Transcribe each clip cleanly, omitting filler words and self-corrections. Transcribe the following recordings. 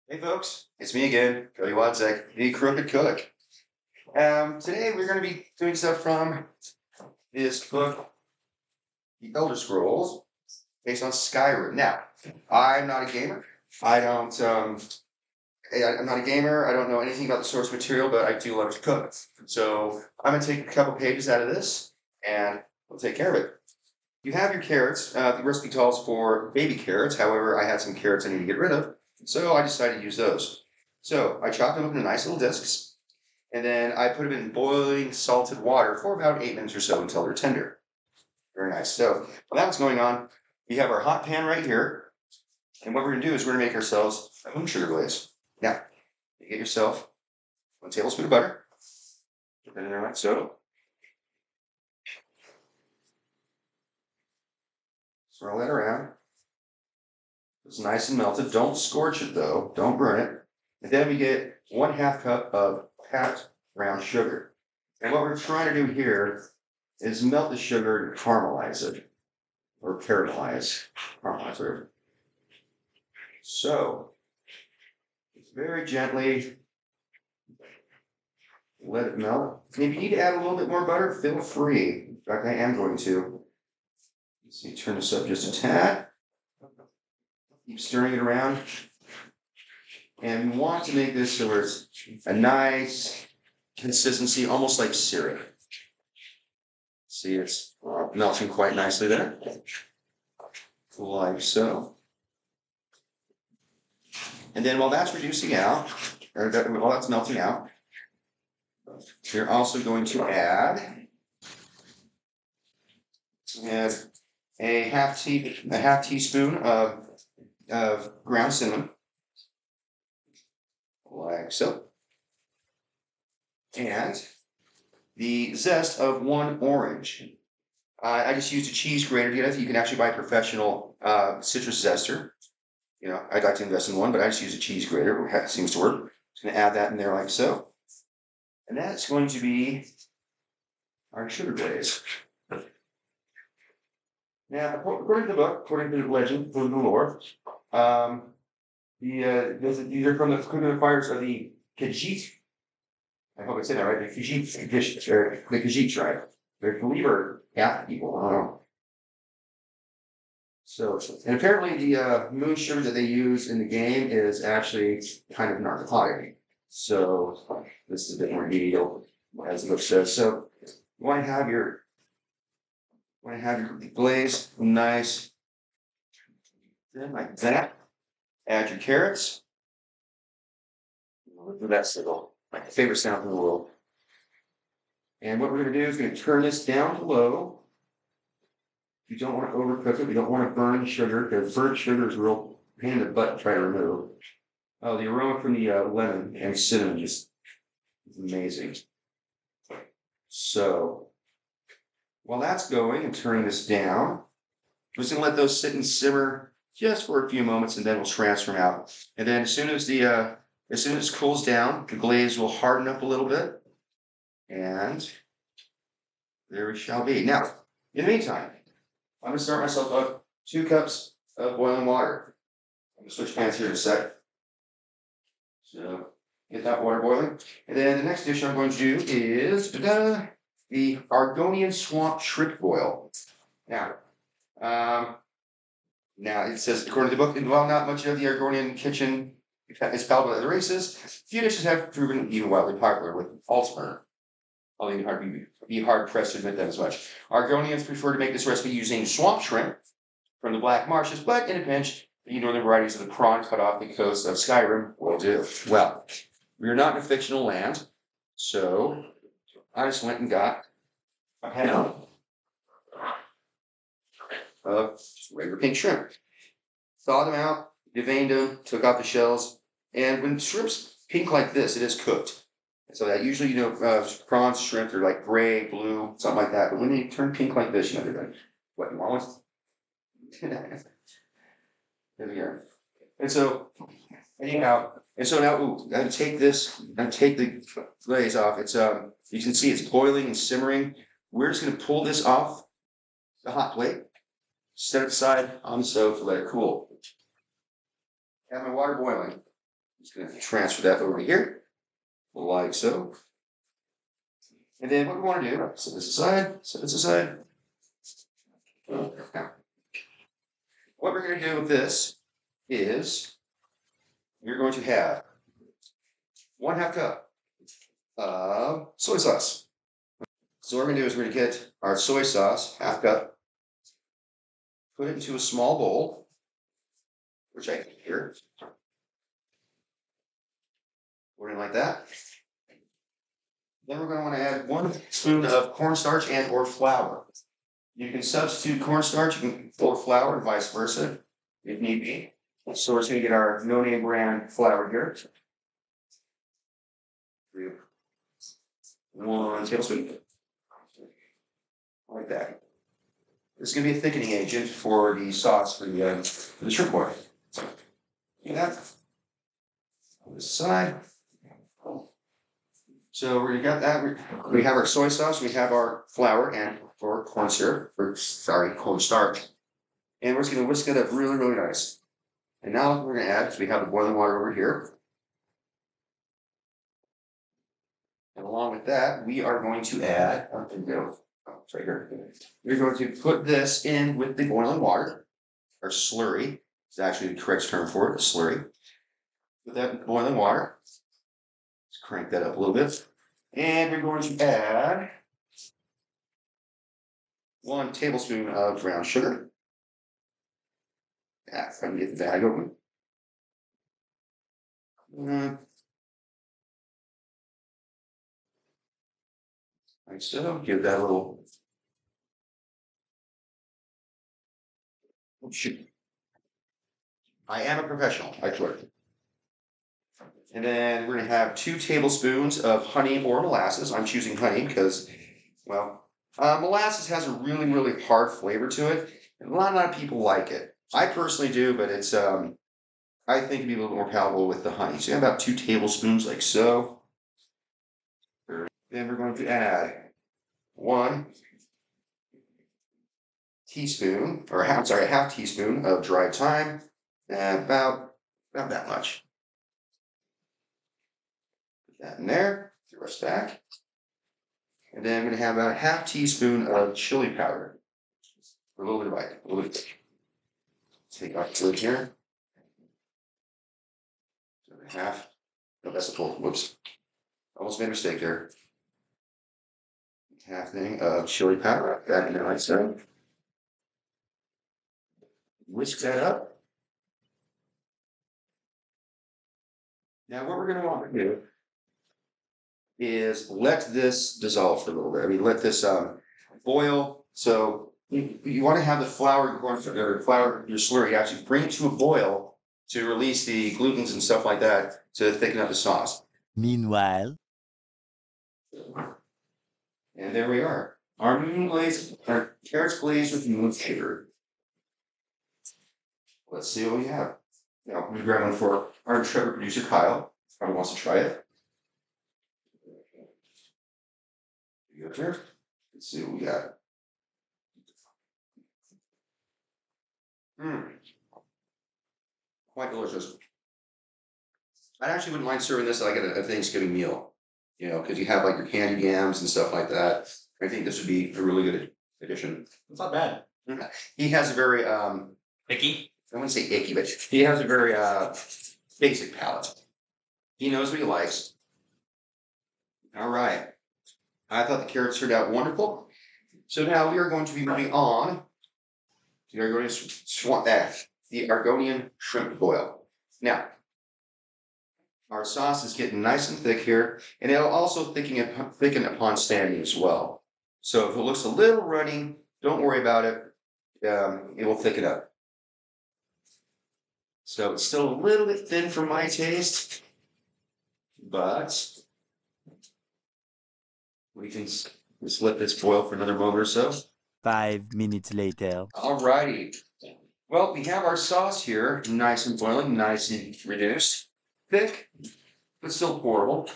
Hey folks, it's me again, Cody Wadzek, the Crooked Cook. Today we're going to be doing stuff from this book, The Elder Scrolls, based on Skyrim. Now, I'm not a gamer. I don't. I'm not a gamer. I don't know anything about the source material, but I do love to cook. So I'm going to take a couple pages out of this, and we'll take care of it. You have your carrots. The recipe calls for baby carrots. However, I had some carrots I need to get rid of, so I decided to use those. So I chopped them up into nice little discs, and then I put them in boiling salted water for about 8 minutes or so until they're tender. Very nice. So while that's going on, we have our hot pan right here, and what we're going to do is we're going to make ourselves a moon sugar glaze. Now, you get yourself 1 tablespoon of butter, put that in there like so. Swirl that around. It's nice and melted. Don't scorch it though. Don't burn it. And then we get 1/2 cup of packed brown sugar. And what we're trying to do here is melt the sugar to caramelize it. Or caramelize. Caramelize, whatever. So, very gently let it melt. And if you need to add a little bit more butter, feel free. In fact, I am going to. Let's see, turn this up just a tad. Keep stirring it around. And we want to make this so it's a nice consistency, almost like syrup. See, it's melting quite nicely there. Like so. And then while that's reducing out, or while that's melting out, you're also going to add a half teaspoon of ground cinnamon, like so, and the zest of 1 orange. I just used a cheese grater. You can actually buy a professional citrus zester. You know, I'd like to invest in one, but I just use a cheese grater. It seems to work. Just going to add that in there like so, and that's going to be our sugar glaze. Now, according to the book, according to the legend, according to the lore, these are from the fires of the Khajiit. I hope I said that right. The Khajiit tribe. They're believer Catholic people. I don't know. So, and apparently the moon sugar that they use in the game is actually kind of narcotic. So this is a bit more detailed, as the book says. So you want to have your glaze nice, then like that. Add your carrots. Look for that sizzle, my favorite sound in the world. And what we're going to do is going to turn this down to low. You don't want to overcook it. We don't want to burn the sugar because burnt sugar is a real pain in the butt to try to remove. Oh, the aroma from the lemon and cinnamon is amazing. So while that's going and turning this down, we're just going to let those sit and simmer just for a few moments, and then we'll transfer them out. And then as soon as it cools down, the glaze will harden up a little bit, and there we shall be. Now, in the meantime, I'm going to start myself up 2 cups of boiling water. I'm going to switch pans here in a sec. So get that water boiling, and then the next dish I'm going to do is the Argonian swamp shrimp boil. Now it says, according to the book, while not much of the Argonian kitchen is palatable at the races, few dishes have proven even wildly popular with Alzheimer. I'll be hard pressed to admit that as much. Argonians prefer to make this recipe using swamp shrimp from the Black Marshes, but in a pinch, the northern varieties of the prawn cut off the coast of Skyrim will do. Well, we are not in a fictional land, so I just went and got a pound of regular pink shrimp. Thawed them out, deveined them, took off the shells, and when shrimp's pink like this, it is cooked. So that usually, prawns, shrimp, they're like gray, blue, something like that. But when they turn pink like this, they're like, what, you want one? There we go. And so, anyhow, now, I take the glaze off. It's you can see it's boiling and simmering. We're just gonna pull this off the hot plate, set it aside on the stove to let it cool. Have my water boiling. Just going to transfer that over here, like so. And then what we want to do, set this aside, set this aside. Now, what we're going to do with this is you're going to have 1/2 cup of soy sauce. So what we're going to do is we're going to get our soy sauce, 1/2 cup, put it into a small bowl, which I can here. Put it in like that. Then we're going to want to add 1 spoon of cornstarch and or flour. You can substitute cornstarch for flour and vice versa, if need be. So we're just going to get our no-name brand flour here. 1 tablespoon. Like that. This is going to be a thickening agent for the sauce for the shrimp boil. See that? On this side. So we got that. We have our soy sauce. We have our flour and for corn syrup. Cornstarch. And we're just going to whisk it up really, really nice. And now we're going to add, so we have the boiling water over here. And along with that, we are going to add, it's right here. We're going to put this in with the boiling water, or slurry. It's actually the correct term for it, a slurry. Put that in boiling water. Let's crank that up a little bit. And we're going to add 1 tablespoon of brown sugar. If I can get the bag open. Like so, give that a little. Oh, shoot. I am a professional, I swear. And then we're going to have 2 tablespoons of honey or molasses. I'm choosing honey because, well, molasses has a really, really hard flavor to it. And a lot of people like it. I personally do, but it's, I think it'd be a little more palatable with the honey. So you have about 2 tablespoons like so. Then we're going to add 1 teaspoon, or a 1/2 teaspoon of dried thyme. About that much. That in there, the rest back. And then I'm going to have about a 1/2 teaspoon of chili powder. For a little bit of bite, a little bit. Take off the lid here. So 1/2. No, that's a full. Whoops. Almost made a mistake there. 1/2 thing of chili powder. That in there like so. Whisk that up. Now what we're going to want to do is let this dissolve for a little bit. I mean, let this boil. So you want to have the flour, your slurry, actually bring it to a boil to release the glutens and stuff like that to thicken up the sauce. Meanwhile, and there we are. Our carrots glazed with moon sugar. Let's see what we have. Now we grab one for our Trevor producer Kyle. Probably wants to try it. You go there. Let's see what we got. Quite delicious. I actually wouldn't mind serving this like at a Thanksgiving meal, you know, because you have like your candy yams and stuff like that. I think this would be a really good addition. It's not bad. He has a very Icky? I wouldn't say icky, but he has a very basic palate. He knows what he likes. All right. I thought the carrots turned out wonderful. So now we are going to be moving on to the Argonian shrimp boil. Now, our sauce is getting nice and thick here, and it'll also thicken upon standing as well. So if it looks a little runny, don't worry about it. It will thicken up. So it's still a little bit thin for my taste, but we can just let this boil for another moment or so. 5 minutes later. All righty. Well, we have our sauce here, nice and boiling, nice and reduced, thick, but still pourable.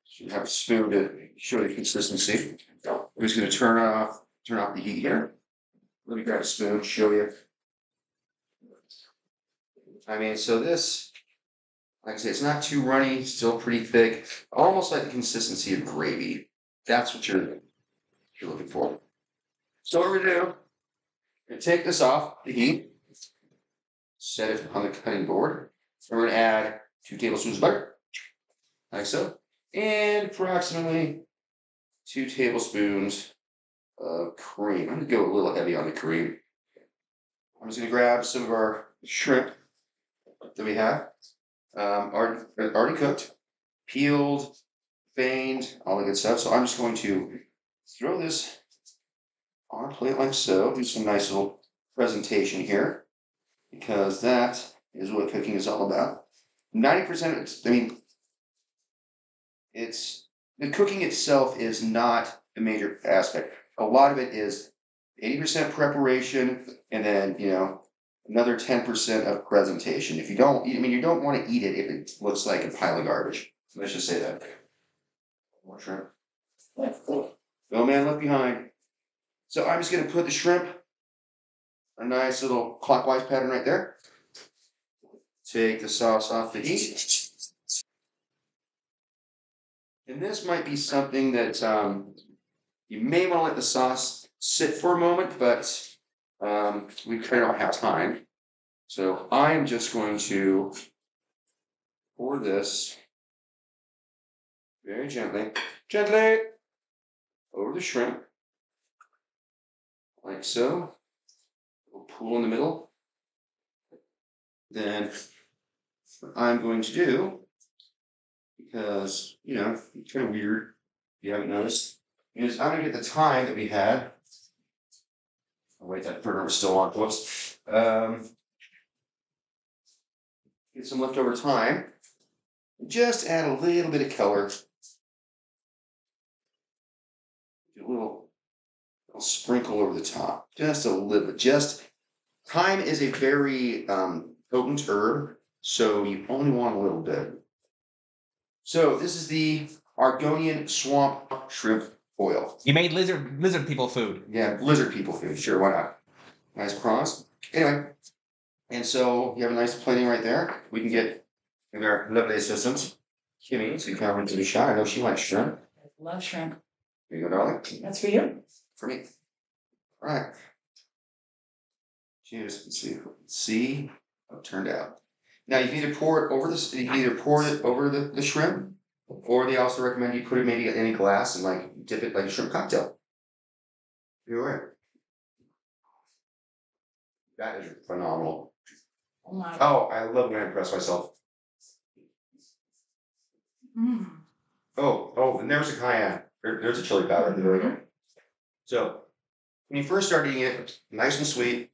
Should have a spoon to show the consistency. I'm just going to turn off the heat here. Let me grab a spoon, show you. I mean, so this, like I say, it's not too runny, still pretty thick, almost like the consistency of gravy. That's what you're looking for. So what we're gonna do, we're gonna take this off the heat, set it on the cutting board, and we're gonna add 2 tablespoons of butter, like so, and approximately 2 tablespoons of cream. I'm gonna go a little heavy on the cream. I'm just gonna grab some of our shrimp that we have, already cooked, peeled, veined, all the good stuff. So I'm just going to throw this on a plate like so. Do some nice little presentation here, because that is what cooking is all about. 90% of it, I mean, it's the cooking itself is not a major aspect. A lot of it is 80% preparation, and then another 10% of presentation. If you don't, I mean, you don't want to eat it if it looks like a pile of garbage. Let's just say that. More shrimp. No man left behind. So I'm just going to put the shrimp, a nice little clockwise pattern right there. Take the sauce off the heat. And this might be something that you may want to let the sauce sit for a moment, but we kind of don't have time. So I'm just going to pour this very gently over the shrimp, like so. We'll pool in the middle. Then what I'm going to do, because it's kind of weird if you haven't noticed, is I'm going to get the thyme that we had. Oh, wait, that burner was still on, folks. Get some leftover thyme. Just add a little bit of color. A little sprinkle over the top. Just a little bit. Thyme is a very potent herb, so you only want a little bit. So this is the Argonian swamp shrimp oil. You made lizard people food. Yeah, lizard people food. Sure, why not? Nice prawns. Anyway, and so you have a nice plating right there. We can get our lovely assistant, Kimmy, to come into the shot. I know she likes shrimp. I love shrimp. Here you go, darling. That's for you. For me. All right. Cheers. Let's see how it turned out. Now you can either pour it over the shrimp, or they also recommend you put it maybe in a glass and like dip it like a shrimp cocktail. You're right. That is phenomenal. Oh my. Oh, I love when I impress myself. Mm. Oh, and there's a cayenne. There's a chili powder. There we go. So when you first start eating it, nice and sweet,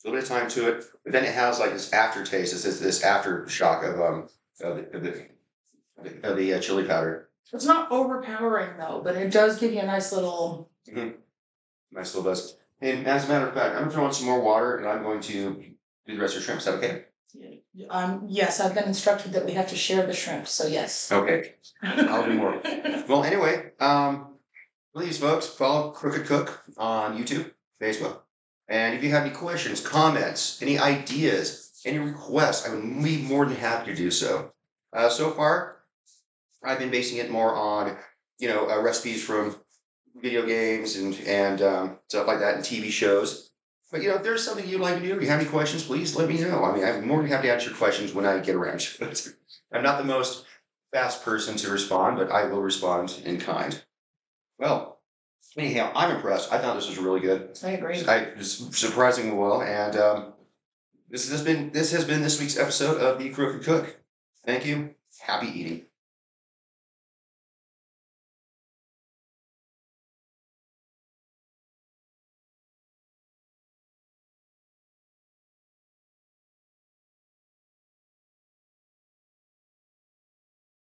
a little bit of time to it, but then it has like this aftertaste, this aftershock of the chili powder. It's not overpowering though, but it does give you a nice little. Mm-hmm. Nice little buzz. And as a matter of fact, I'm throwing some more water, and I'm going to do the rest of the shrimp. Is that okay? Yes, I've been instructed that we have to share the shrimp, so yes. Okay. I'll do more. Well, anyway, please, folks, follow Crooked Cook on YouTube, Facebook. And if you have any questions, comments, any ideas, any requests, I would be more than happy to do so. So far, I've been basing it more on, recipes from video games and stuff like that, and TV shows. But if there's something you'd like to do, if you have any questions, please let me know. I mean, I'm more than happy to answer your questions when I get around to it. I'm not the most fast person to respond, but I will respond in kind. Well, anyhow, I'm impressed. I thought this was really good. I agree. It was surprisingly well, and this has been this week's episode of The Crooked Cook. Thank you. Happy eating.